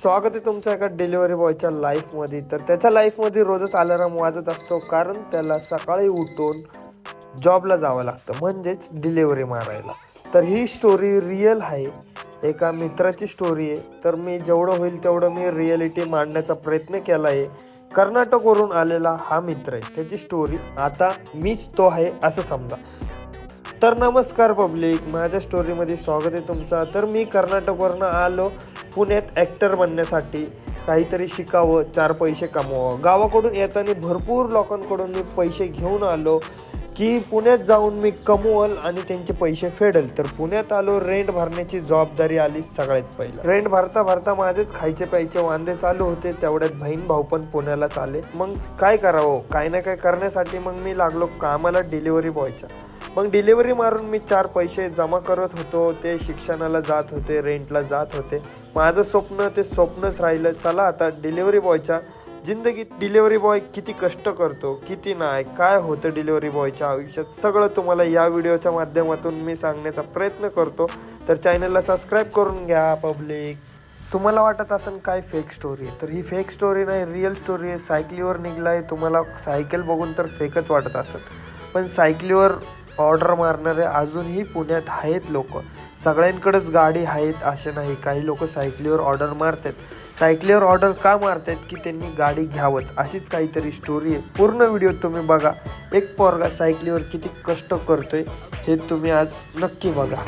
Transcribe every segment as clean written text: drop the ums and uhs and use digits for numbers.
स्वागत आहे तुमचं एका डिलिव्हरी बॉयच्या लाईफमध्ये. तर त्याच्या लाईफमध्ये रोजच अलार्म वाजत असतो, कारण त्याला सकाळी उठून जॉबला जावं लागतं, म्हणजेच डिलिव्हरी मारायला. तर ही स्टोरी रिअल आहे, एका मित्राची स्टोरी आहे. तर मी जेवढं होईल तेवढं मी रिॲलिटी मांडण्याचा प्रयत्न केला आहे. कर्नाटकवरून आलेला हा मित्र आहे, त्याची स्टोरी आता मीच तो आहे असं समजा. तर नमस्कार पब्लिक, माझ्या स्टोरीमध्ये स्वागत आहे तुमचं. तर मी कर्नाटकवरनं आलो पुण्यात ॲक्टर बनण्यासाठी, काहीतरी शिकावं, 4 पैसे कमवावं. गावाकडून येताना भरपूर लोकांकडून मी पैसे घेऊन आलो की पुण्यात जाऊन मी कमवल आणि त्यांचे पैसे फेडेल. तर पुण्यात आलो, रेंट भरण्याची जबाबदारी आली सगळ्यात पहिलं. रेंट भरता भरता माझेच खायचे प्यायचे वांदे चालू होते. तेवढ्यात बहीण भाऊ पण पुण्याला आले. मग काय करावं, काय ना काय करण्यासाठी मग मी लागलो कामाला डिलिव्हरी बॉयच्या. मग डिलिव्हरी मारून मी 4 पैसे जमा करत होतो. ते शिक्षणाला जात होते, रेंटला जात होते. माझं स्वप्न ते स्वप्नच राहिलं. चला आता डिलिव्हरी बॉयच्या जिंदगीत डिलिव्हरी बॉय किती कष्ट करतो, किती नाही, काय होतं डिलिव्हरी बॉयच्या आयुष्यात, सगळं तुम्हाला या व्हिडिओच्या माध्यमातून मी सांगण्याचा प्रयत्न करतो. तर चॅनलला सबस्क्राईब करून घ्या पब्लिक. तुम्हाला वाटत असेल काय फेक स्टोरी आहे, तर ही फेक स्टोरी नाही, रिअल स्टोरी आहे. सायकलीवर निघलाय, तुम्हाला सायकल बघून तर फेकच वाटत असेल, पण सायकलीवर ऑर्डर मारणारे अजूनही पुण्यात आहेत लोक. सगळ्यांकडेच गाडी आहेत असे नाही, काही लोक सायकलीवर ऑर्डर मारतात. सायकलीवर ऑर्डर का मारतात की त्यांनी गाडी घ्यावंच, अशीच काहीतरी स्टोरी आहे. पूर्ण व्हिडिओ तुम्ही बघा. एक पोरगा सायकलीवर किती कष्ट करतोय हे तुम्ही आज नक्की बघा.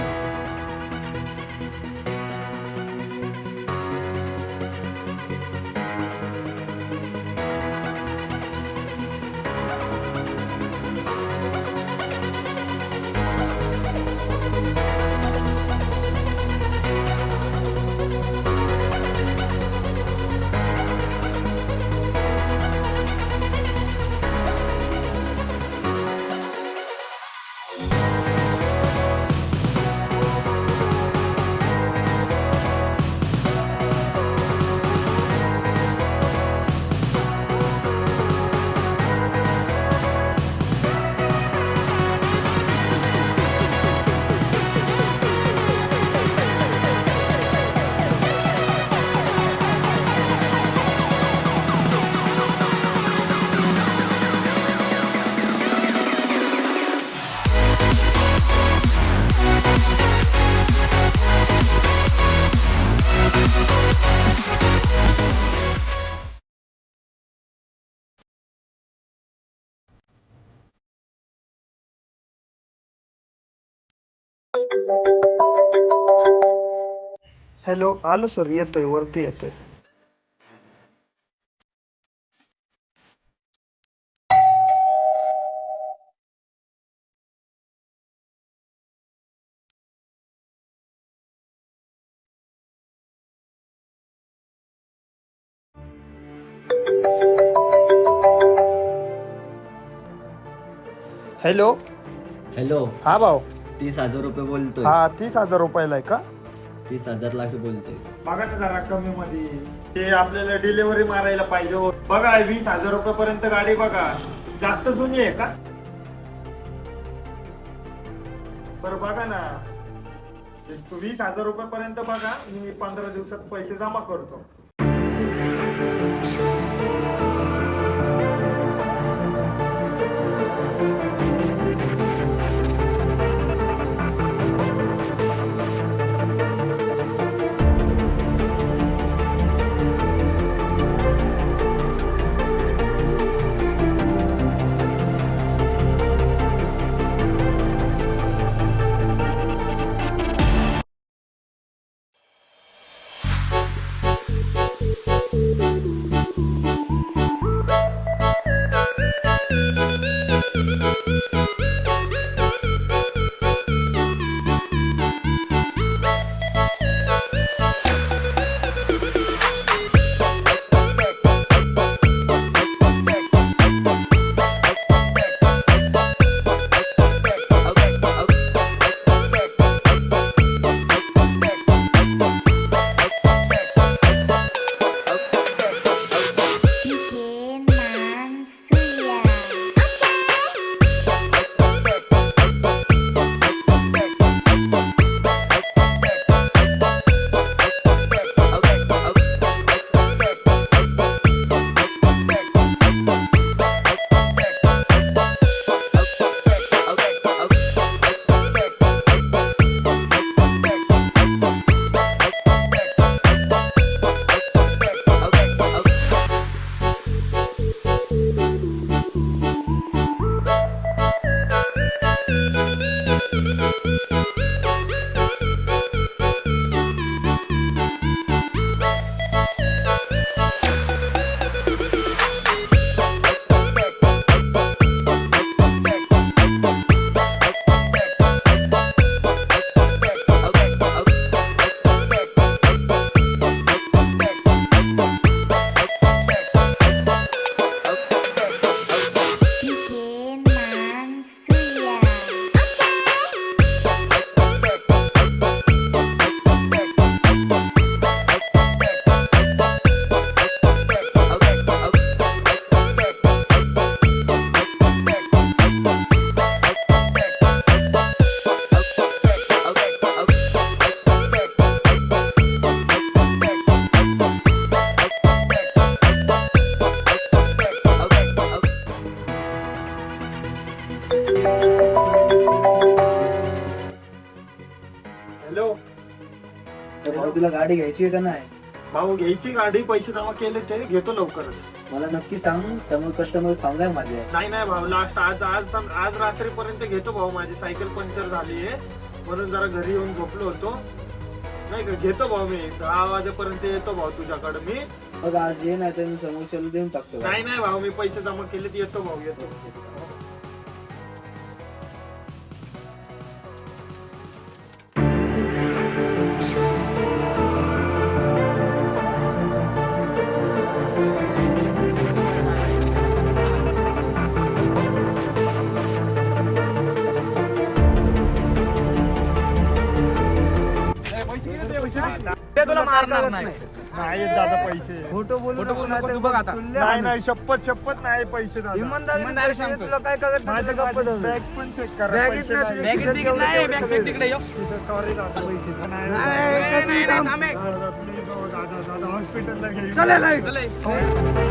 हॅलो, आलो सर, येतोय, वरती येतोय. हॅलो. हॅलो. हा भाऊ. 30,000 रुपये बोलतोय. हा, 30,000 रुपयाला आहे का? 30,000 लाख बोलतोय. बघा ना जरा कमी मध्ये, ते आपल्याला डिलिव्हरी मारायला पाहिजे. बघा 20,000 रुपयापर्यंत गाडी बघा. जास्त जुनी आहे का? बरं बघा ना, 20,000 रुपयापर्यंत बघा. मी 15 दिवसात पैसे जमा करतो. तुला गाडी घ्यायची आहे का नाही? भाऊ घ्यायची गाडी, पैसे जमा केले ते घेतो लवकरच. मला नक्की सांग, समोर कस्टमर थांबलाय माझ्या. नाही भाऊ, लास्ट आज रात्रीपर्यंत घेतो भाऊ. माझी सायकल पंक्चर झाली आहे म्हणून जरा घरी येऊन झोपलो होतो. नाही का, घेतो भाऊ मी 10 वाजेपर्यंत येतो भाऊ तुझ्याकडे मी. बघ आज ये, नाही तर मी समोरच्याला देऊन टाकतो. नाही भाऊ, मी पैसे जमा केले, येतो भाऊ, येतो. तुला मारणार नाही. नाही दादा पैसे. फोटो बोलू फोटो नको, बोलू नाही तर नको, बघ आता. नाही शपथ नाही पैसे दादा. इमानदारीने इमानदारी पैसे दे, सांगतोय. तुला काय कागद माझं गप्प धरू. बॅग पण चेक करा. बॅगेत पैसे नाही, नाही. बॅगेत बिगेत नाही, बॅग सेट तिकडे येऊ. सॉरी दादा, पैसे नाही. नाही, नाही, नाही, थांब. दादा, प्लीज दादा हॉस्पिटलला घेऊन चला, लाईट. चल.